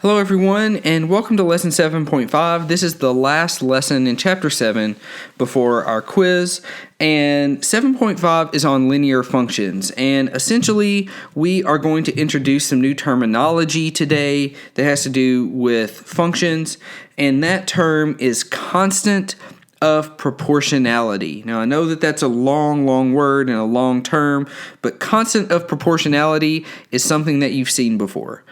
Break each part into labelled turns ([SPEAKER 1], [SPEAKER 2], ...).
[SPEAKER 1] Hello everyone, and welcome to Lesson 7.5. This is the last lesson in Chapter 7 before our quiz, and 7.5 is on linear functions, and essentially we are going to introduce some new terminology today that has to do with functions, and that term is constant of proportionality. Now, I know that that's a long word and a long term, but constant of proportionality is something that you've seen before.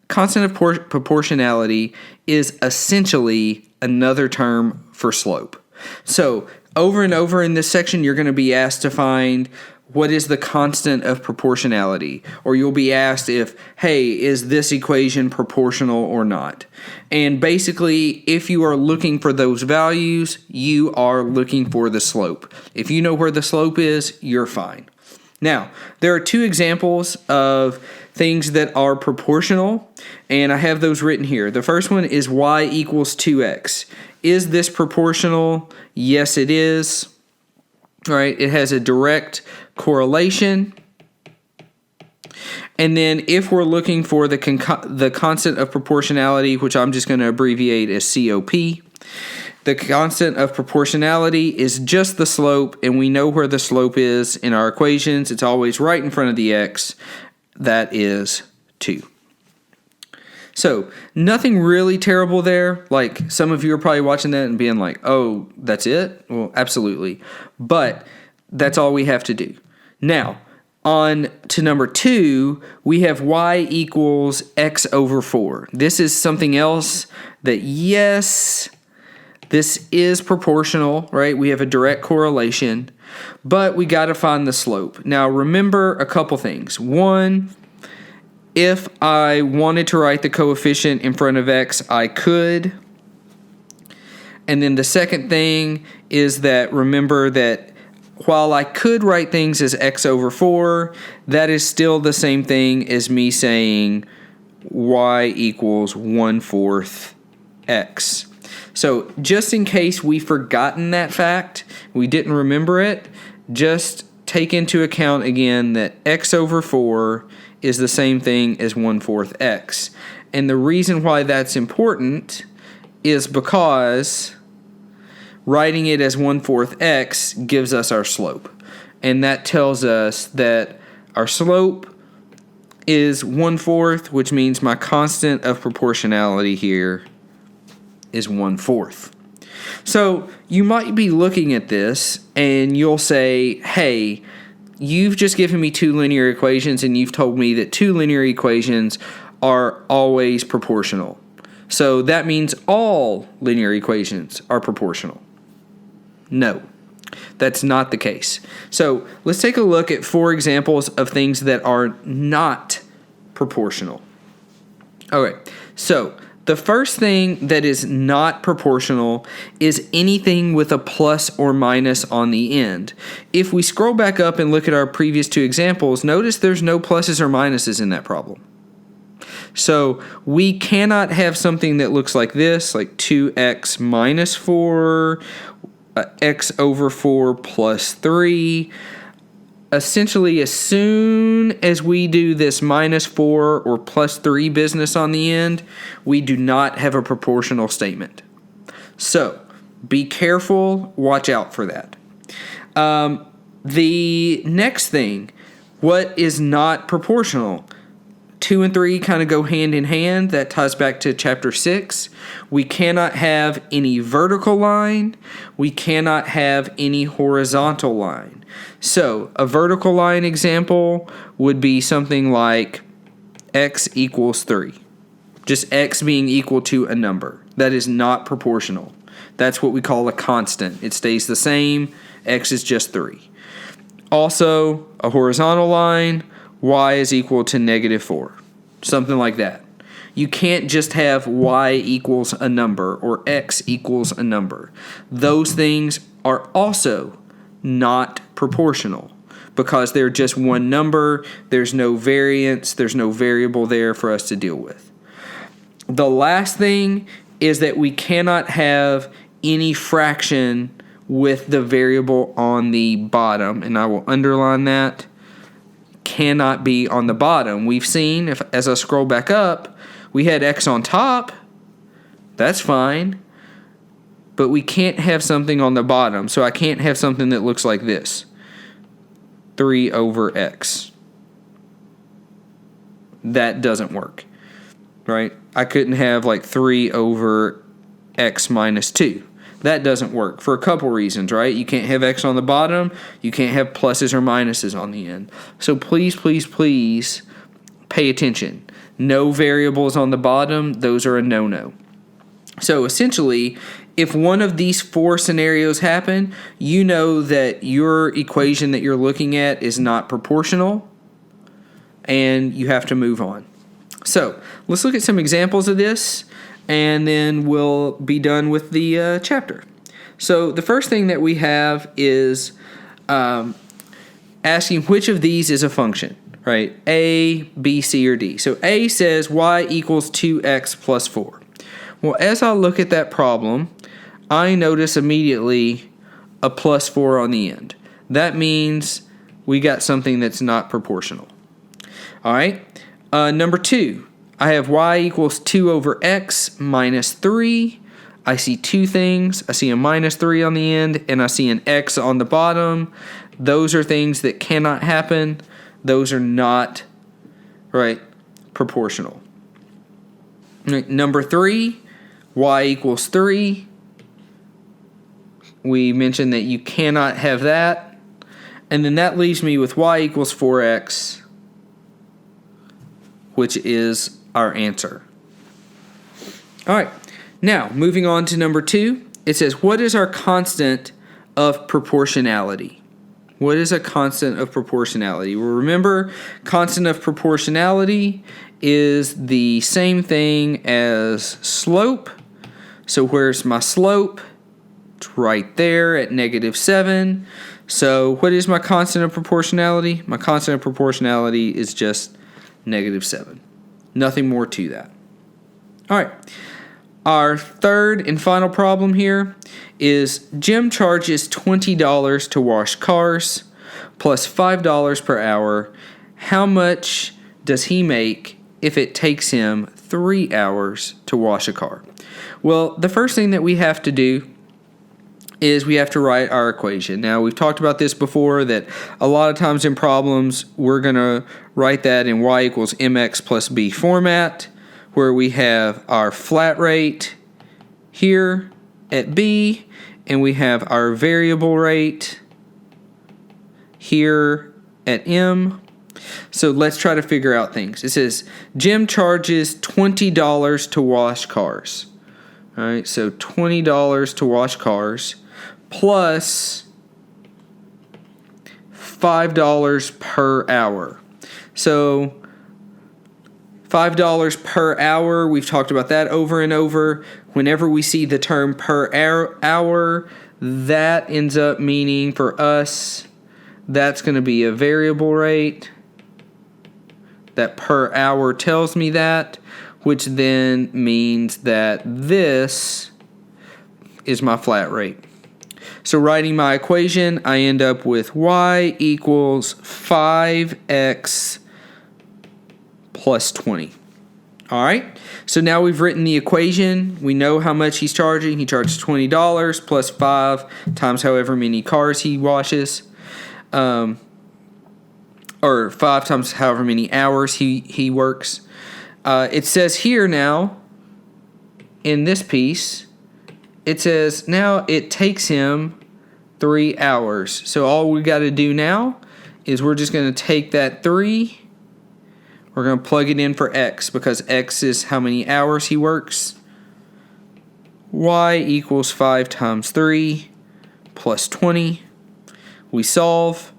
[SPEAKER 1] Constant of proportionality is essentially another term for slope. So over and over in this section, you're going to be asked to find what is the constant of proportionality, or you'll be asked if, hey, is this equation proportional or not? And basically, if you are looking for those values, you are looking for the slope. If you know where the slope is, you're fine. Now, there are two examples of things that are proportional, and I have those written here. The first one is y equals 2x. Is this proportional? Yes, it is. All right, it has a direct correlation. And then if we're looking for the constant of proportionality, which I'm just going to abbreviate as COP, the constant of proportionality is just the slope, and we know where the slope is in our equations. It's always right in front of the x. That is 2. So, nothing really terrible there. Like, some of you are probably watching that and being like, oh, that's it? Well, absolutely. But that's all we have to do. Now, on to number 2, we have y equals x over 4. This is something else that, yes, this is proportional, right? We have a direct correlation, but we got to find the slope. Now, remember a couple things. One, if I wanted to write the coefficient in front of x, I could. And then the second thing is that remember that while I could write things as x over 4, that is still the same thing as me saying y equals 1/4 x. So just in case we've forgotten that fact, we didn't remember it, just take into account again that x over 4 is the same thing as 1/4 x. And the reason why that's important is because writing it as 1/4 x gives us our slope. And that tells us that our slope is 1/4, which means my constant of proportionality here is 1/4. So you might be looking at this and you'll say, hey, you've just given me two linear equations and you've told me that two linear equations are always proportional. So that means all linear equations are proportional. No, that's not the case. So let's take a look at 4 examples of things that are not proportional. All right, so the first thing that is not proportional is anything with a plus or minus on the end. If we scroll back up and look at our previous 2 examples, notice there's no pluses or minuses in that problem. So we cannot have something that looks like this, like 2x minus 4, x over 4 plus 3. Essentially, as soon as we do this minus 4 or plus 3 business on the end, we do not have a proportional statement. So, be careful, watch out for that. The next thing, what is not proportional? 2 and 3 kind of go hand in hand. That ties back to chapter 6. We cannot have any vertical line. We cannot have any horizontal line. So a vertical line example would be something like x equals 3. Just x being equal to a number. That is not proportional. That's what we call a constant. It stays the same. X is just 3. Also, a horizontal line, y is equal to -4. Something like that. You can't just have y equals a number or x equals a number. Those things are also not proportional because they're just one number. There's no variance. There's no variable there for us to deal with. The last thing is that we cannot have any fraction with the variable on the bottom, and I will underline that. Cannot be on the bottom. We've seen, as I scroll back up, we had x on top. That's fine. But we can't have something on the bottom, so I can't have something that looks like this. 3 over x. That doesn't work, right? I couldn't have like 3 over x minus 2. That doesn't work for a couple reasons, right? You can't have x on the bottom. You can't have pluses or minuses on the end. So please, please, please pay attention. No variables on the bottom. Those are a no-no. So essentially, if one of these 4 scenarios happen, you know that your equation that you're looking at is not proportional, and you have to move on. So let's look at some examples of this, and then we'll be done with the chapter. So the first thing that we have is asking which of these is a function, right? A, B, C, or D. So A says y equals 2x plus 4. Well, as I look at that problem, I notice immediately a plus 4 on the end. That means we got something that's not proportional. All right. Number 2, I have y equals 2 over x minus 3. I see 2 things. I see a minus 3 on the end, and I see an x on the bottom. Those are things that cannot happen. Those are not, right, proportional. Right, number 3, y equals 3. We mentioned that you cannot have that. And then that leaves me with y equals 4x, which is our answer. All right. Now, moving on to number 2, it says, what is our constant of proportionality? What is a constant of proportionality? Well, remember, constant of proportionality is the same thing as slope. So where's my slope? It's right there at -7. So what is my constant of proportionality? My constant of proportionality is just -7. Nothing more to that. All right. Our third and final problem here is Jim charges $20 to wash cars plus $5 per hour. How much does he make if it takes him 3 hours to wash a car? Well, the first thing that we have to do is we have to write our equation. Now, we've talked about this before, that a lot of times in problems, we're going to write that in y equals mx plus b format, where we have our flat rate here at b, and we have our variable rate here at m. So let's try to figure out things. It says Jim charges $20 to wash cars. All right, so $20 to wash cars plus $5 per hour. So $5 per hour, we've talked about that over and over. Whenever we see the term per hour, that ends up meaning for us, that's going to be a variable rate. That per hour tells me that, which then means that this is my flat rate. So writing my equation, I end up with y equals 5x plus 20. All right, so now we've written the equation. We know how much he's charging. He charges $20 plus 5 times however many cars he washes, or 5 times however many hours he works. It says here now, in this piece, it says now it takes him 3 hours. So all we got to do now is we're just going to take that 3. We're going to plug it in for x, because x is how many hours he works. Y equals 5 times 3 plus 20. We solve.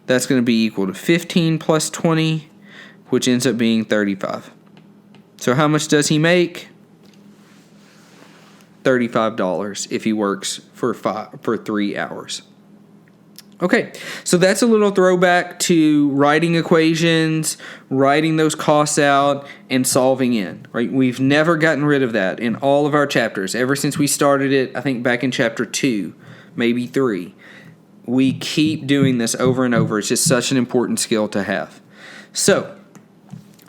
[SPEAKER 1] That's going to be equal to 15 plus 20, which ends up being 35. So how much does he make? $35 if he works for 3 hours. Okay, so that's a little throwback to writing equations, writing those costs out, and solving in. Right? We've never gotten rid of that in all of our chapters ever since we started it. I think back in chapter 2, maybe 3. We keep doing this over and over. It's just such an important skill to have. So,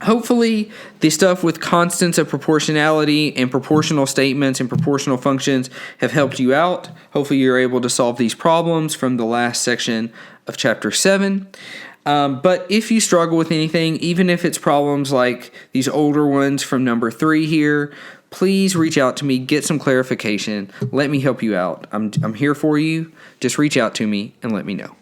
[SPEAKER 1] hopefully, the stuff with constants of proportionality and proportional statements and proportional functions have helped you out. Hopefully, you're able to solve these problems from the last section of Chapter 7. But if you struggle with anything, even if it's problems like these older ones from number 3 here, please reach out to me, get some clarification. Let me help you out. I'm here for you. Just reach out to me and let me know.